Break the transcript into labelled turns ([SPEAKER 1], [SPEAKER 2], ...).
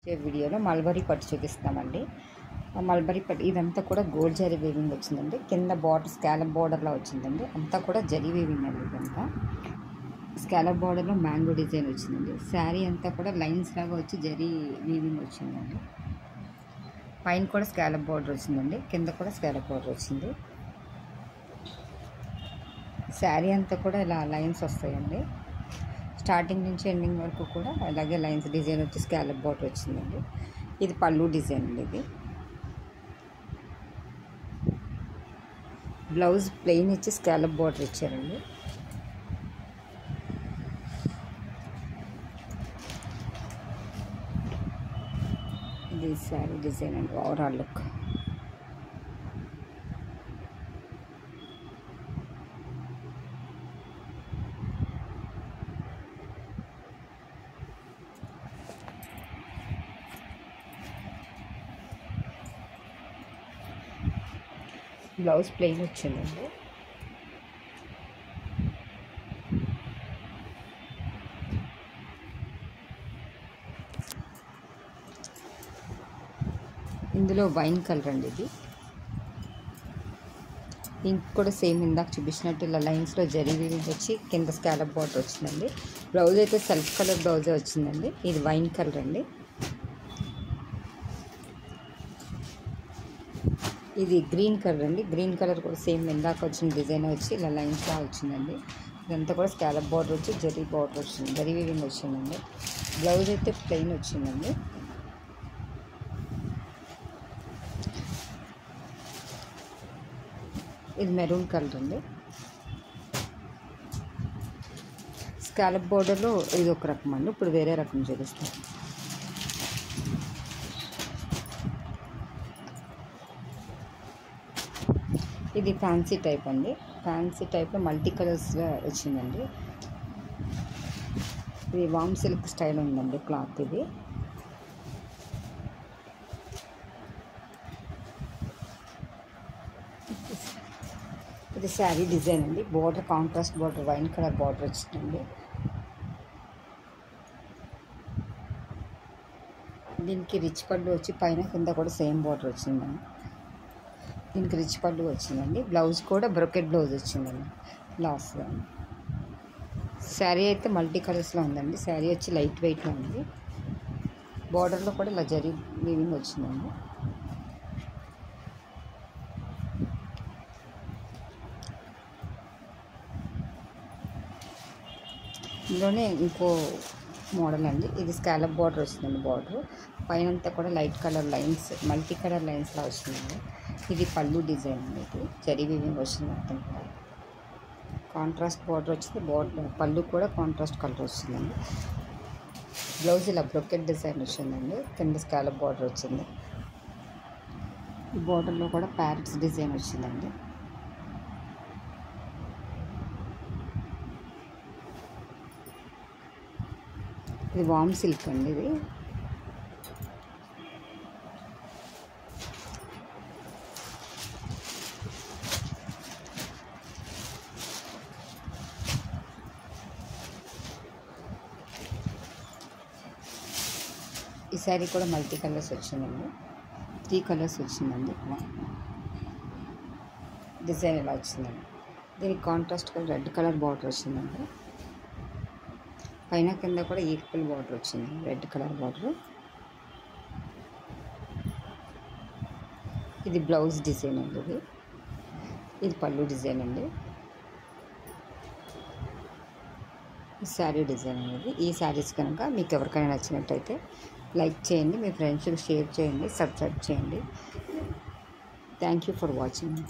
[SPEAKER 1] వీడియోలో మల్బరీ పట్టు చూపిస్తామండి. మల్బరీ పట్టు ఇదంతా కూడా గోల్డ్ జరీ వీవింగ్ వచ్చిందండి. కింద బార్డర్ స్కాలప్ బార్డర్లా వచ్చిందండి. అంతా కూడా జరీ వీవింగ్ అండి. ఇదంతా స్కాలప్ బార్డర్లో మ్యాంగో డిజైన్ వచ్చిందండి. శారీ అంతా కూడా లైన్స్ లాగా వచ్చి జరీ వీవింగ్ వచ్చిందండి. పైన కూడా స్కాలప్ బార్డర్ వచ్చిందండి. కింద కూడా స్కాలప్ బార్డర్ వచ్చింది. శారీ అంతా కూడా ఇలా లైన్స్ వస్తాయండి. స్టార్టింగ్ నుంచి ఎండింగ్ వరకు కూడా అలాగే లైన్స్ డిజైన్ వచ్చి స్కాలప్ బార్డర్ వచ్చిందండి. ఇది పళ్ళు డిజైన్ అండి. ఇది బ్లౌజ్ ప్లెయిన్ ఇచ్చి స్కాలప్ బార్డర్ ఇచ్చారండి. ఇది శారీ డిజైన్ అండి. ఓవరాల్ లుక్ బ్లౌజ్ ప్లెయిన్ వచ్చిందండి. ఇందులో వైన్ కలర్ అండి. ఇది పింక్ కూడా సేమ్ ఇందాక చూపించినట్టు ఇలా లైన్స్లో జరీ వీవింగ్ వచ్చి కింద స్కాలప్ బార్డర్ వచ్చిందండి. బ్లౌజ్ అయితే సెల్ఫ్ కలర్ బ్లౌజే వచ్చిందండి. ఇది వైన్ కలర్ అండి. ఇది గ్రీన్ కలర్ అండి. గ్రీన్ కలర్ కూడా సేమ్ ఇందాక వచ్చిన డిజైన్ వచ్చి ఇలా లైన్స్లా వచ్చిందండి. ఇదంతా కూడా స్కాలప్ బార్డర్ వచ్చి జరీ బార్డర్ వచ్చింది, జరీ వీవింగ్ వచ్చిందండి. బ్లౌజ్ అయితే ప్లెయిన్ వచ్చిందండి. ఇది మెరూన్ కలర్ అండి. స్కాలప్ బోర్డర్లో ఇది ఒక రకం అండి. ఇప్పుడు వేరే రకం చూపిస్తాను. ఇది ఫ్యాన్సీ టైప్ అండి. ఫ్యాన్సీ టైప్లో మల్టీ కలర్స్లో వచ్చిందండి. ఇది వామ్ సిల్క్ స్టైల్ ఉందండి క్లాత్. ఇది శారీ డిజైన్ అండి. Border contrast border wine colour border వచ్చిందండి. దీనికి రిచ్ పళ్ళు వచ్చి పైన కింద కూడా సేమ్ బార్డర్ వచ్చిందండి. దీనికి రిచ్ పళ్ళు వచ్చిందండి. బ్లౌజ్ కూడా బ్రొకెట్ బ్లౌజ్ వచ్చిందండి లాస్ట్లో. శారీ అయితే మల్టీ కలర్స్లో ఉందండి. శారీ వచ్చి లైట్ వెయిట్లో ఉంది. బార్డర్లో కూడా ఇలా జరీ వీవింగ్ వచ్చిందండి. ఇందులోనే ఇంకో మోడల్ అండి. ఇది స్కాలప్ బార్డర్ వచ్చిందండి. బార్డర్ పైనంతా కూడా light colour lines, multi colour లైన్స్లా వచ్చిందండి. ఇది పళ్ళు డిజైన్ అండి. ఇది జరీ వీవింగ్ వచ్చింది. మొత్తం కూడా కాంట్రాస్ట్ బార్డర్ వచ్చింది. బార్డర్ పళ్ళు కూడా కాంట్రాస్ట్ కలర్ వచ్చిందండి. బ్లౌజ్ ఇలా బ్రొకెట్ డిజైన్ వచ్చిందండి. కింద స్కాలప్ బార్డర్ వచ్చింది. ఈ బార్డర్లో కూడా ప్యారెట్స్ డిజైన్ వచ్చిందండి. ఇది వామ్ సిల్క్ అండి. ఇది ఈ శారీ కూడా మల్టీ కలర్స్ వచ్చిందండి. 3 కలర్స్ వచ్చిందండి. డిజైన్ ఇలా వచ్చిందండి. దీనికి contrast colour red colour border వచ్చిందండి. పైన కింద కూడా ఈక్వల్ బార్డర్ వచ్చింది, రెడ్ కలర్ బార్డర్. ఇది బ్లౌజ్ డిజైన్ అండి. ఇది పళ్ళు డిజైన్ అండి. శారీ డిజైన్ అనేది. ఈ శారీస్ కనుక మీకు ఎవరికైనా నచ్చినట్టయితే లైక్ చేయండి, మీ ఫ్రెండ్స్కి షేర్ చేయండి, సబ్స్క్రైబ్ చేయండి. Thank you for watching.